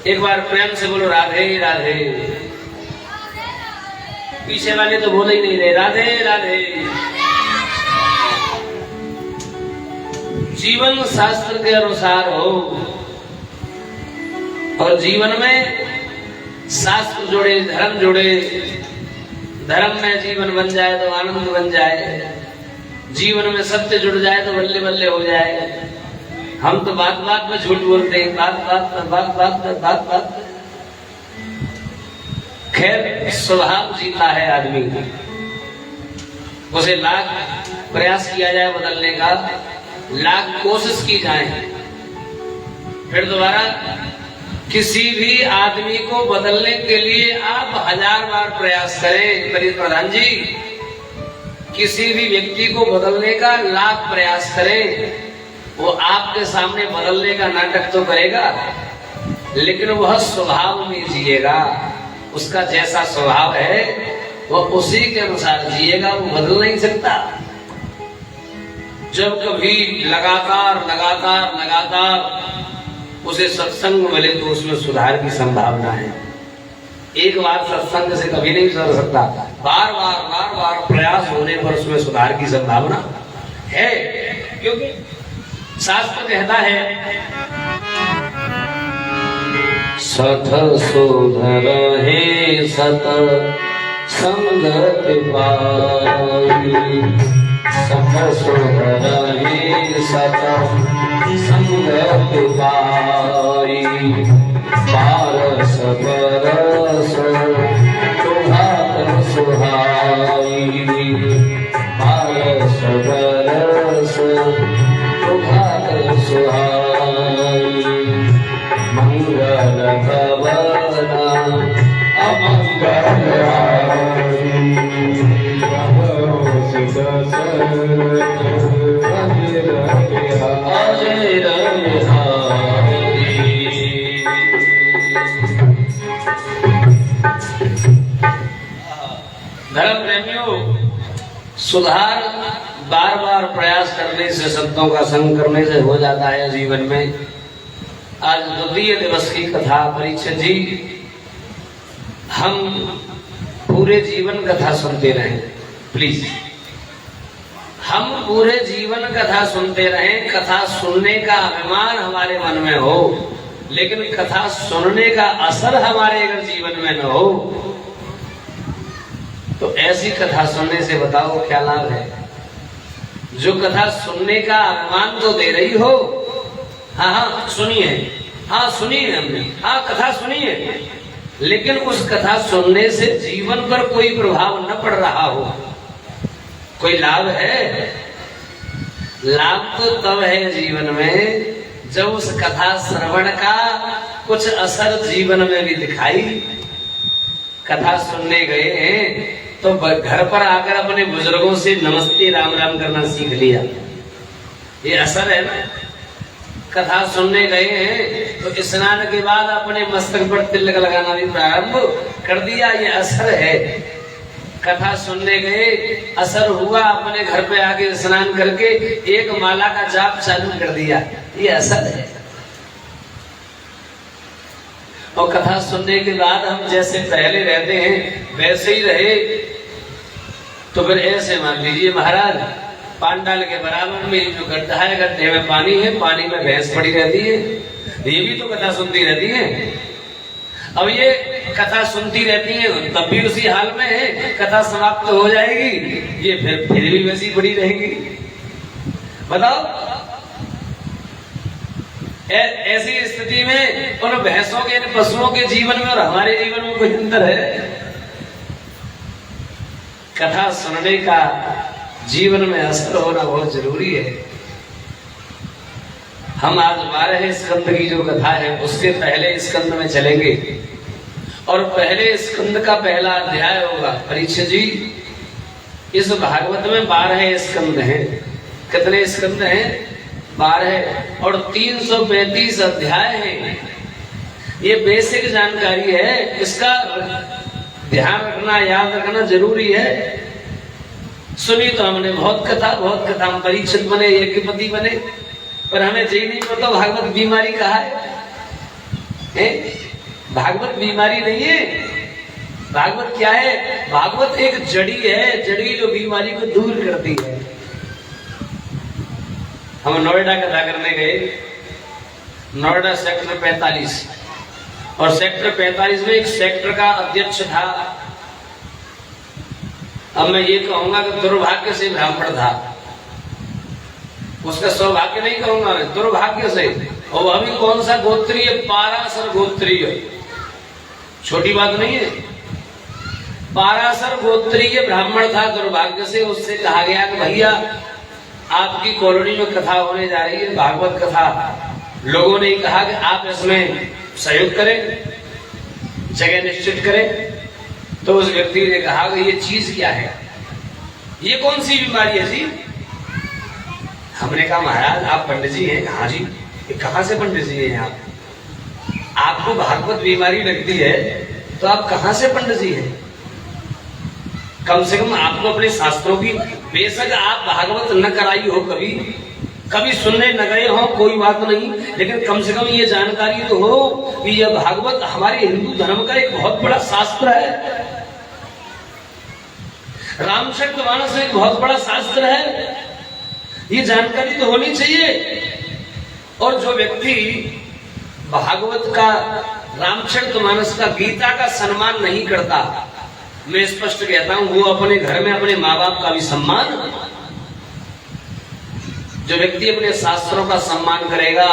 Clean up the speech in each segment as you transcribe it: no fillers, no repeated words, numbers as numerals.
एक बार प्रेम से बोलो राधे राधे। पीछे वाले तो बोले ही नहीं रहे राधे राधे। जीवन शास्त्र के अनुसार हो और जीवन में शास्त्र जुड़े, धर्म जुड़े, धर्म में जीवन बन जाए तो आनंद बन जाए, जीवन में सत्य जुड़ जाए तो बल्ले बल्ले हो जाए। हम तो बात बात में झूठ बोलते हैं, बात बात। खैर स्वभाव जीता है आदमी का, उसे लाख प्रयास किया जाए बदलने का, लाख कोशिश की जाए, फिर दोबारा किसी भी आदमी को बदलने के लिए आप 1000 बार प्रयास करें। प्रधान जी, किसी भी व्यक्ति को बदलने का लाख प्रयास करें, वो आपके सामने बदलने का नाटक तो करेगा, लेकिन वह स्वभाव में जिएगा। उसका जैसा स्वभाव है वह उसी के अनुसार जिएगा, वो बदल नहीं सकता। जब कभी लगातार उसे सत्संग मिले तो उसमें सुधार की संभावना है। एक बार सत्संग से कभी नहीं सुधर सकता, बार बार प्रयास होने पर उसमें सुधार की संभावना है। क्योंकि शास्त्र कहता है सत सुधर है सत संगत पाई, सत सुधर है सत संगत पाई, पारस परस सुभात सुहाई, पारस परस सुभात सुहाई, मंगल भवना अमंगल धर्म प्रेमियों, सुधार बार बार प्रयास करने से, संतों का संग करने से हो जाता है जीवन में। आज द्वितीय दिवस की कथा परीक्षित जी, हम पूरे जीवन कथा सुनते रहें प्लीज। हम पूरे जीवन कथा सुनते रहें, कथा सुनने का अभिमान हमारे मन में हो, लेकिन कथा सुनने का असर हमारे अगर जीवन में न हो तो ऐसी कथा सुनने से बताओ क्या लाभ है। जो कथा सुनने का अभिमान तो दे रही हो, हाँ सुनिए, हाँ सुनिए, हमने हाँ कथा सुनिए, लेकिन उस कथा सुनने से जीवन पर कोई प्रभाव न पड़ रहा हो, कोई लाभ है? लाभ तो तब है जीवन में जब उस कथा श्रवण का कुछ असर जीवन में भी दिखाई। कथा सुनने गए हैं तो घर पर आकर अपने बुजुर्गों से नमस्ते राम राम करना सीख लिया, ये असर है ना। कथा सुनने गए हैं तो स्नान के बाद अपने मस्तक पर तिलक लगाना भी प्रारंभ कर दिया, ये असर है। कथा सुनने गए, असर हुआ, अपने घर पे आके स्नान करके एक माला का जाप चालू कर दिया, ये असर है। और कथा सुनने के बाद हम जैसे पहले रहते हैं वैसे ही रहे तो फिर ऐसे मान लीजिए महाराज, पांडाल के बराबर में जो गड्ढा है, गड्ढे में पानी है, पानी में भैंस पड़ी रहती है, ये भी तो कथा सुनती रहती है। अब ये कथा सुनती रहती है तब भी उसी हाल में है, कथा समाप्त हो जाएगी ये फिर भी वैसी पड़ी रहेगी। बताओ, ऐसी स्थिति में उन भैंसों के, पशुओं के जीवन में और हमारे जीवन में कोई अंतर है? कथा सुनने का जीवन में असर होना बहुत जरूरी है। हम आज 12 स्कंद की जो कथा है उसके पहले स्कंद में चलेंगे और पहले स्कंद का पहला अध्याय होगा। परीक्षित जी, इस भागवत में 12 स्कंद हैं। कितने स्कंद हैं? 12 और 335 अध्याय हैं। ये बेसिक जानकारी है, इसका ध्यान रखना, याद रखना जरूरी है। सुनी तो हमने बहुत कथा, हम परीक्षित बने, यज्ञपति बने, पर हमें यही नहीं पता भागवत बीमारी कहा है? भागवत बीमारी नहीं है। भागवत क्या है? भागवत एक जड़ी है, जड़ी जो बीमारी को दूर करती है। हम नोएडा कथा करने गए, नोएडा सेक्टर 45, और सेक्टर 45 में एक सेक्टर का अध्यक्ष था। अब मैं ये कहूंगा कि दुर्भाग्य से ब्राह्मण था, उसका सौभाग्य नहीं कहूंगा मैं, दुर्भाग्य से। और वह भी कौन सा गोत्रीय? पाराशर गोत्रीय। छोटी बात नहीं है। पाराशर गोत्रीय ब्राह्मण था। दुर्भाग्य से उससे कहा गया कि भैया आपकी कॉलोनी में कथा होने जा रही है, भागवत कथा। लोगों ने कहा कि आप इसमें सहयोग करें, जगह निश्चित करें। तो उस व्यक्ति ने कहा कि ये चीज क्या है, ये कौन सी बीमारी है जी? हमने कहा महाराज आप पंडित जी हैं? हाँ जी। कहाँ से पंडित जी हैं आप? आपको भागवत बीमारी लगती है तो आप कहाँ से पंडित जी हैं? कम से कम आपको अपने शास्त्रों की, बेशक आप भागवत न कराई हो, कभी कभी सुनने न गए हो, कोई बात नहीं, लेकिन कम से कम ये जानकारी तो हो कि यह भागवत हमारे हिंदू धर्म का एक बहुत बड़ा शास्त्र है। रामचरितमानस एक बहुत बड़ा शास्त्र है, ये जानकारी तो होनी चाहिए। और जो व्यक्ति भागवत का, रामचरितमानस का, गीता का सम्मान नहीं करता, मैं स्पष्ट कहता हूं, वो अपने घर में अपने माँ बाप का भी सम्मान, जो व्यक्ति अपने शास्त्रों का सम्मान करेगा,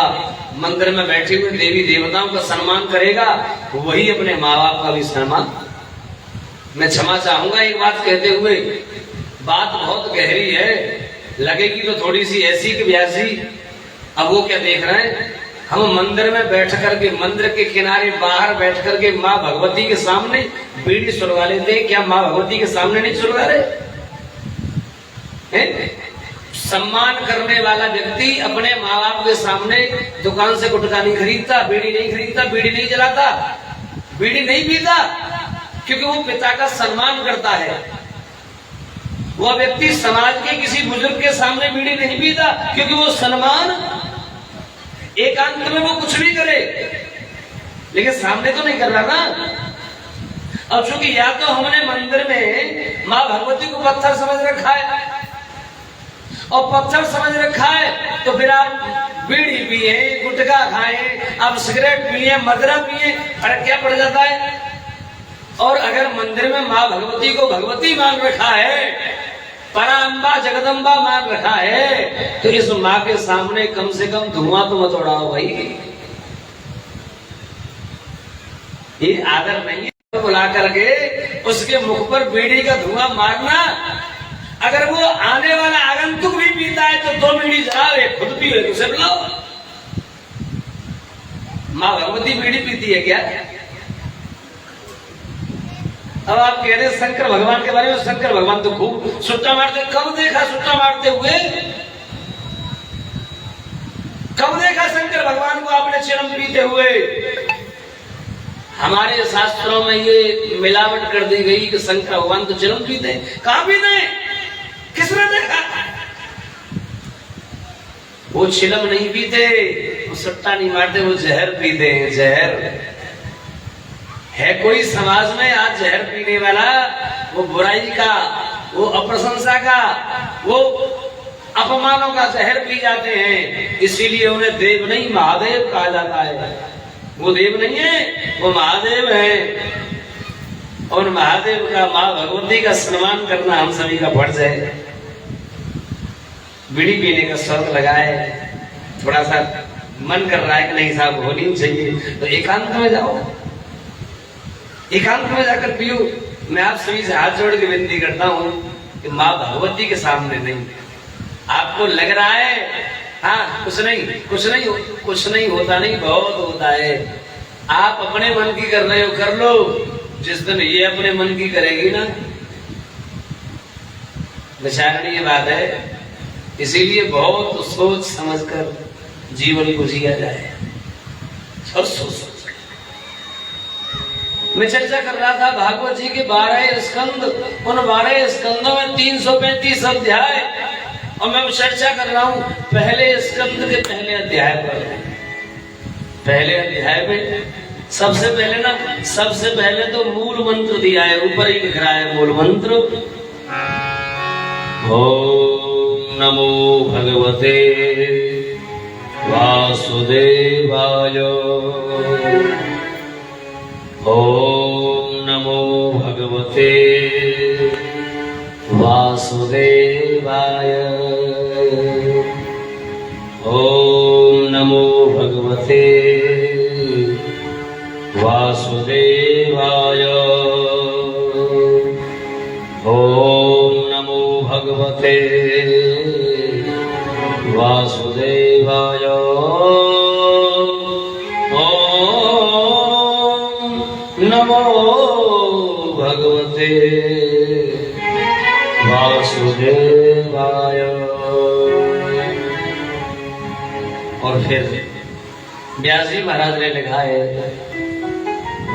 मंदिर में बैठे हुए देवी देवताओं का सम्मान करेगा, वही अपने माँ बाप का भी सम्मान। मैं क्षमा चाहूंगा एक बात कहते हुए, बात बहुत गहरी है, लगेगी तो थोड़ी सी ऐसी कि व्यासी। अब वो क्या देख रहे हैं, हम मंदिर में बैठ करके, मंदिर के किनारे बाहर बैठ करके माँ भगवती के सामने बीड़ी सुलगा लेते हैं। क्या माँ भगवती के सामने नहीं सुलगा रहे? सम्मान करने वाला व्यक्ति अपने माँ बाप के सामने दुकान से गुटखा नहीं खरीदता, बीड़ी नहीं खरीदता, बीड़ी नहीं जलाता, बीड़ी नहीं पीता, क्योंकि वो पिता का सम्मान करता है। वह व्यक्ति समाज के किसी बुजुर्ग के सामने बीड़ी नहीं पीता, क्योंकि वो सम्मान, एकांत में वो कुछ भी करे, लेकिन सामने तो नहीं कर रहा ना। अब चूंकि या तो हमने मंदिर में माँ भगवती को पत्थर समझ रखा है, और पत्थर समझ रखा है तो फिर आप बीड़ी पिए, गुटखा खाएं, आप सिगरेट पिए, मदरा पिए, फर्क क्या पड़ जाता है? और अगर मंदिर में माँ भगवती को भगवती मान रखा है, पराम्बा जगदम्बा मान रखा है, तो इस माँ के सामने कम से कम धुआं तो मत उड़ाओ भाई। ये आदर नहीं है। बुला करके उसके मुख पर बीड़ी का धुआं मारना। अगर वो आने वाला आगंतुक भी पीता है तो 2 बीड़ी जलाओ, एक खुद पियो, एक उसे बुलाओ। माँ भगवती बीड़ी पीती है क्या? अब आप कह रहे शंकर भगवान के बारे में, शंकर भगवान तो खूब सुट्टा मारते। कब देखा सुट्टा मारते हुए? कब देखा शंकर भगवान को आपने चिलम पीते हुए? हमारे शास्त्रों में ये मिलावट कर दी गई कि शंकर भगवान तो चिलम पीते। कहां पीते? किसने देखा? वो चिलम नहीं पीते, वो सुट्टा नहीं मारते, वो जहर पीते हैं। जहर है कोई समाज में आज जहर पीने वाला? वो बुराई का, वो अप्रशंसा का, वो अपमानों का जहर पी जाते हैं। इसीलिए उन्हें देव नहीं महादेव कहा जाता है। वो देव नहीं है, वो महादेव है। और महादेव का, माँ भगवती का सम्मान करना हम सभी का फर्ज है। बीड़ी पीने का शौक लगाए, थोड़ा सा मन कर रहा है कि नहीं साहब होनी चाहिए, तो एकांत में जाओ, एकांत में जाकर पियो। मैं आप सभी से हाथ जोड़ के विनती करता हूँ कि माँ भगवती के सामने नहीं। आपको लग रहा है हाँ कुछ नहीं होता, नहीं बहुत होता है। आप अपने मन की कर रहे हो, कर लो। जिस दिन ये अपने मन की करेगी ना, विचारणीय बात है। इसीलिए बहुत सोच समझकर जीवन को जिया जाए। और सोच मैं चर्चा कर रहा था भागवत जी के 12 स्कंद, उन 12 स्कंदों में 335 अध्याय, और मैं चर्चा कर रहा हूं पहले स्कंद के पहले अध्याय पर। पहले अध्याय में सबसे पहले तो मूल मंत्र दिया है, ऊपर ही लिख रहा है मूल मंत्र। ओम नमो भगवते वासुदेवाय। ओम नमो भगवते वासुदेवाय। ओम नमो भगवते वासुदेवाय। ओम नमो भगवते वासुदेवाय। ओम नमो भगवते वासुदेवाय। और फिर व्यास जी महाराज ने लिखा है,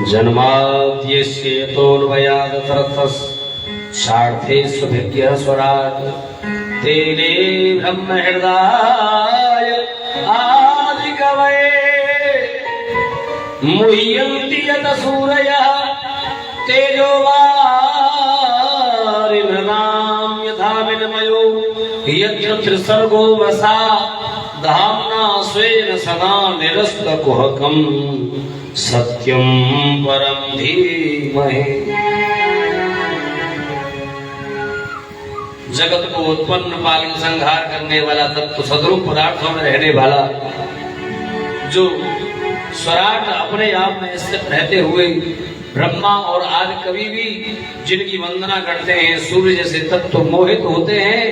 जन्माद्यस्य यतोऽन्वयादितरतश्चार्थेष्वभिज्ञः स्वराट् तेने ब्रह्म हृदय आदिकवये मुह्यन्ति यत सूरयः तेजोवारिणनां यथा विनिमयो यत्र त्रिसर्गो वसा धाम्ना स्वेन सदा निरस्तकुहकं सत्यं परम धीमहि। जगत को उत्पन्न पालन संहार करने वाला तत्व सदरूप पदार्थों में रहने वाला, जो स्वराट अपने आप में स्थित रहते हुए ब्रह्मा और आदि कवि भी जिनकी वंदना करते हैं, सूर्य जैसे तत्व मोहित होते हैं।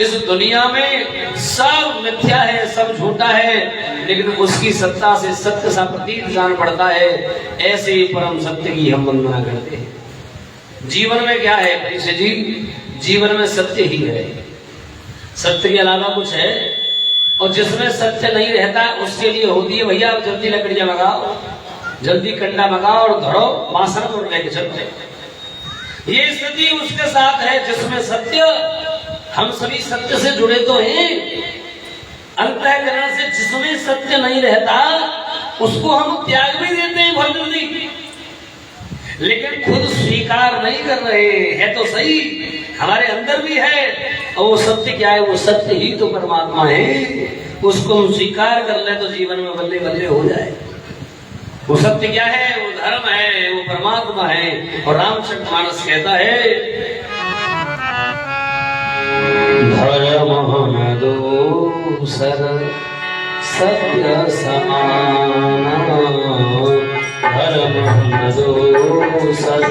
इस दुनिया में सब मिथ्या है, सब झूठा है, लेकिन उसकी सत्ता से सत्य सा प्रतीत जान पड़ता है। ऐसे ही परम सत्य की हम वंदना करते हैं। जीवन में क्या है परीक्षित जी? जीवन में सत्य ही है, सत्य के अलावा कुछ है? और जिसमें सत्य नहीं रहता उसके लिए होती है, भैया जल्दी लकड़ियां मंगाओ, जल्दी कंडा मंगाओ और धड़ो वासन और लेके चलो। ये स्थिति उसके साथ है जिसमें सत्य, हम सभी सत्य से जुड़े तो हैं, अंतःकरण से जिसमें सत्य नहीं रहता उसको हम त्याग भी देते हैं बहुत जल्दी, लेकिन खुद स्वीकार नहीं कर रहे हैं। तो सही, हमारे अंदर भी है, और वो सत्य क्या है? वो सत्य ही तो परमात्मा है। उसको हम स्वीकार कर ले तो जीवन में बल्ले बल्ले हो जाए। वो सत्य क्या है? वो धर्म है, वो परमात्मा है। और रामचरितमानस कहता है, धर्म न दूसर सत्य समान, धर्म न दूसर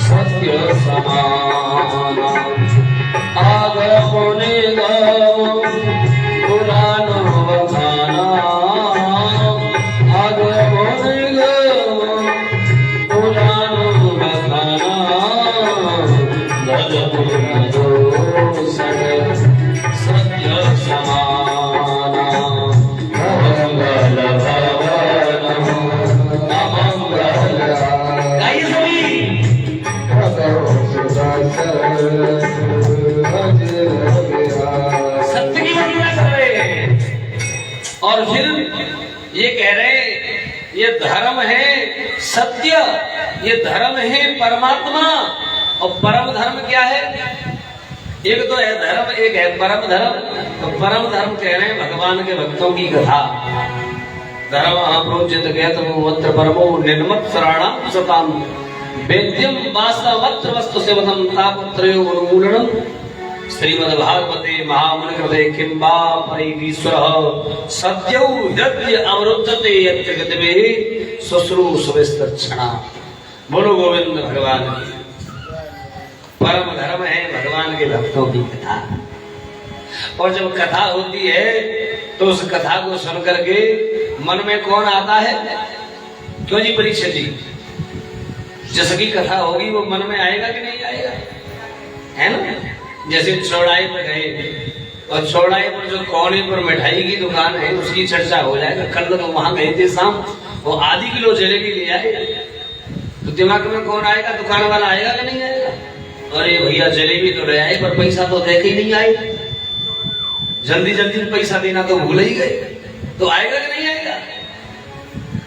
सत्य समान। आग होने गो पुराण बखाना, आग होने गो पुराण बखाना। धर्म न दूसर सत्य समान, मंगल भवन अमंगल। सत्य की वंदना कर रहे हैं। और फिर ये कह रहे, ये धर्म है सत्य, ये धर्म है परमात्मा। और परम धर्म क्या है? एक तो है धर्म, एक है परम धर्म। तो परम धर्म कह रहे हैं भगवान के भक्तों की कथा। धर्म प्रोचित गैत्र परमो निर्मत शरणाम सताम वेद्यम वास्तवत्र वस्तु सेवनम तापत्रयो उन्मूलनम। श्रीमद्भागवते महामुनिकृते किंबा परिवीश्वरः सत्यौ यद्य अवरुद्धते यत्र गतिभिः शुश्रूषविस्तक्षणा। बोलो गोविंद भगवान की। परम धर्म है भगवान के भक्तों की कथा। और जब कथा होती है तो उस कथा को सुन करके मन में कौन आता है? क्यों जी परीक्षित जी? जिसकी कथा होगी वो मन में आएगा कि नहीं आएगा? है ना? जैसे चौड़ाई पर गए और चौड़ाई पर जो कोने पर मिठाई की दुकान है उसकी चर्चा हो जाएगा। कल तो वहां गए थे शाम, वो आधी किलो जलेबी ले आए, तो दिमाग में कौन आएगा? दुकान वाला आएगा कि नहीं आएगा? अरे भैया जलेबी तो ले आए पर पैसा तो देके ही नहीं आए, जल्दी जल्दी पैसा देना तो भूल ही गए, तो आएगा कि नहीं आएगा?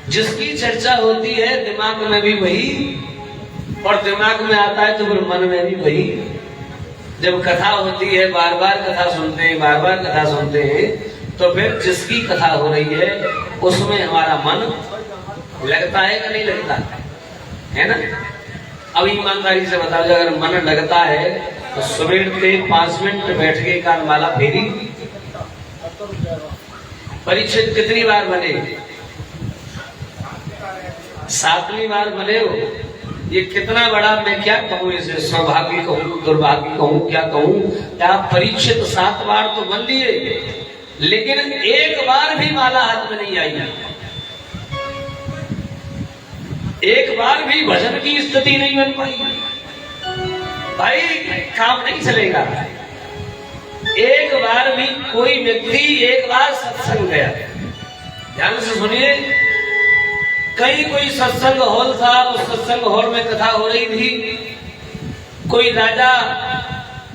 जिसकी चर्चा होती है दिमाग में भी वही, और दिमाग में आता है तो फिर मन में भी वही। जब कथा होती है, बार बार कथा सुनते हैं, बार बार कथा सुनते हैं, तो फिर जिसकी कथा हो रही है उसमें हमारा मन लगता है कि नहीं लगता है ना? अब ईमानदारी से बता दो, अगर मन लगता है तो सुबह के 5 मिनट बैठ के कान माला फेरी। परीक्षित कितनी बार बने? 7वीं बार बने हो। ये कितना बड़ा, मैं क्या कहूँ इसे, सौभाग्य कहूँ, दुर्भाग्य कहूँ, क्या कहूँ। आप परीक्षित 7 बार तो बन लिए, लेकिन एक बार भी माला हाथ में नहीं आई। एक बार भी भजन की स्थिति नहीं बन पाई। भाई काम नहीं चलेगा। एक बार भी कोई व्यक्ति एक बार सत्संग गया, ध्यान से सुनिए, कहीं कोई सत्संग हॉल था, उस सत्संग हॉल में कथा हो रही थी, कोई राजा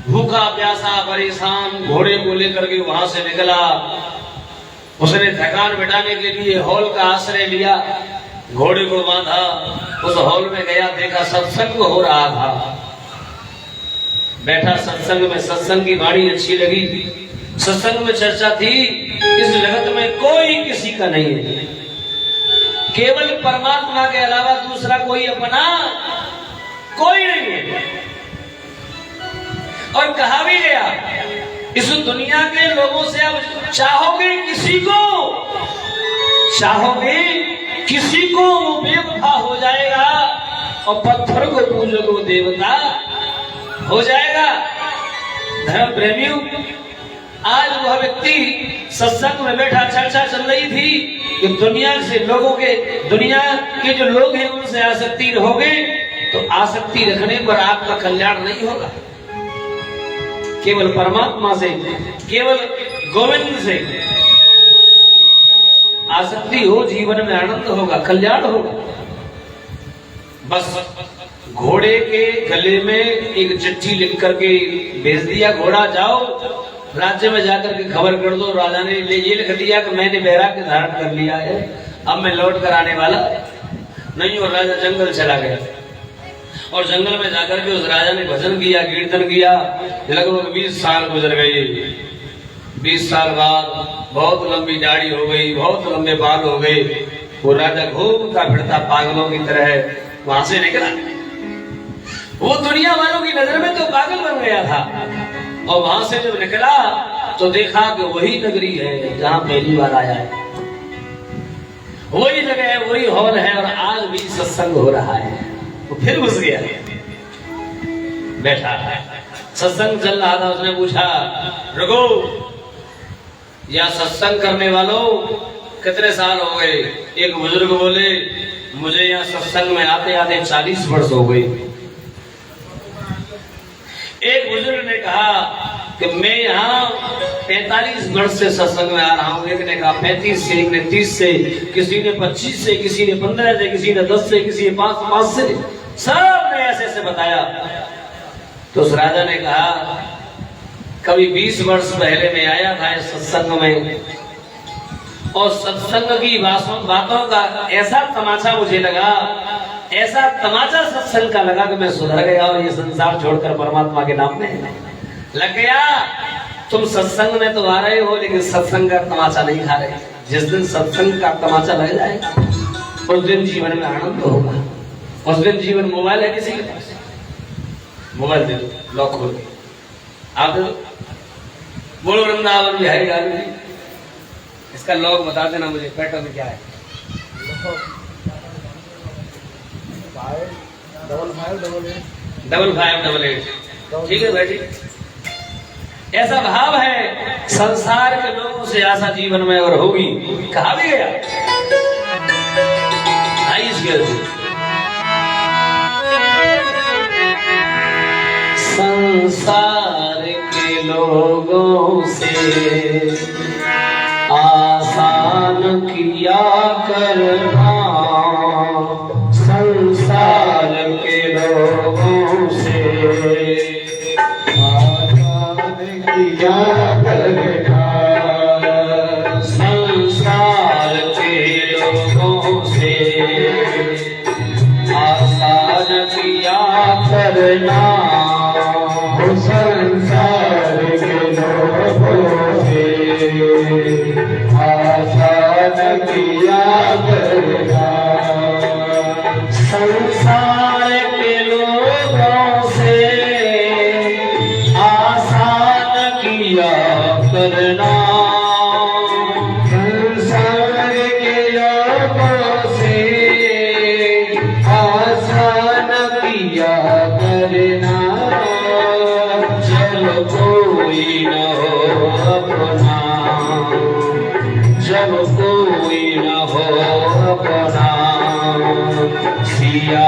भूखा प्यासा परेशान घोड़े को लेकर के वहां से निकला। उसने थकान मिटाने के लिए हॉल का आश्रय लिया, घोड़े को बांधा, उस हॉल में गया, देखा सत्संग हो रहा था। बैठा सत्संग में, सत्संग की वाणी अच्छी लगी, सत्संग में चर्चा थी, इस जगत में कोई किसी का नहीं है, केवल परमात्मा के अलावा दूसरा कोई अपना कोई नहीं है। और कहा भी गया, इस दुनिया के लोगों से अब चाहोगे किसी को, चाहोगे किसी को, वो बेवफा हो जाएगा, और पत्थर को पूजोगे वो देवता हो जाएगा। धर्म प्रेमियों, आज वह व्यक्ति सत्संग में बैठा, चर्चा चल रही थी कि दुनिया से लोगों के, दुनिया के जो लोग हैं उनसे आसक्ति रहोगे तो आसक्ति रखने पर आपका कल्याण नहीं होगा। केवल परमात्मा से, केवल गोविंद से आसक्ति हो, जीवन में आनंद होगा, कल्याण होगा। बस घोड़े के गले में एक चिट्ठी लिख करके भेज दिया, घोड़ा जाओ राज्य में जाकर के खबर कर दो। राजा ने ये लिख दिया कि मैंने बैराग्य धारण कर लिया है, अब मैं लौट कर आने वाला नहीं। और राजा जंगल चला गया, और जंगल में जाकर के उस राजा ने भजन किया, कीर्तन किया। लगभग 20 साल गुजर गए। 20 साल बाद बहुत लंबी दाढ़ी हो गई, बहुत लंबे बाल हो गए। वो राजा घूमता फिरता पागलों की तरह वहां से निकला। वो दुनिया वालों की नजर में तो पागल बन गया था, और वहां से जब निकला तो देखा कि वही नगरी है जहां पहली बार आया है, वही जगह है, वही हॉल है, और आज भी सत्संग हो रहा है। वो फिर घुस गया, बैठा, सत्संग चल रहा था। उसने पूछा, रुको, या सत्संग करने वालों कितने साल हो गए? एक बुजुर्ग बोले, मुझे यहाँ सत्संग में आते आते 40 वर्ष हो गए। एक बुजुर्ग ने कहा कि मैं यहाँ 45 वर्ष से सत्संग में आ रहा हूँ। एक ने कहा 35 से, एक ने 30 से, किसी ने 25 से, किसी ने 15 से, किसी ने 10 से, किसी ने 5 से, सब ने ऐसे ऐसे बताया। तो उस राजा ने कहा, कभी 20 वर्ष पहले मैं आया था इस सत्संग में, और सत्संग की बातों का ऐसा तमाचा मुझे लगा, ऐसा तमाचा सत्संग का लगा कि मैं सुधर गया और ये संसार छोड़कर परमात्मा के नाम में लग गया। तुम सत्संग में तो आ रहे हो, लेकिन सत्संग का तमाचा नहीं खा रहे। जिस दिन सत्संग का तमाचा लग जाएगा उस दिन जीवन में आनंद होगा। उस दिन जीवन, मोबाइल है किसी के पास? मोबाइल दे दो, लॉक खोल के आप दे दो, बोलो वृंदावन बिहारी लाल जी, इसका लॉक बता देना मुझे, पैटर्न क्या है? 5588। ठीक है बैठी। ऐसा भाव है संसार के लोगों से आशा जीवन में और होगी। कहा भी गया संसार के लोगों से आसान किया करना, संसार के लोगों से आसान किया करना, संसार के लोगों से करना हो संसार के लोगों से आसान किया करना संसार के लोगों से आसान किया करना संसार के लोगों से आसान किया करना जब कोई न हो अपना जब कोई न हो अपना सिया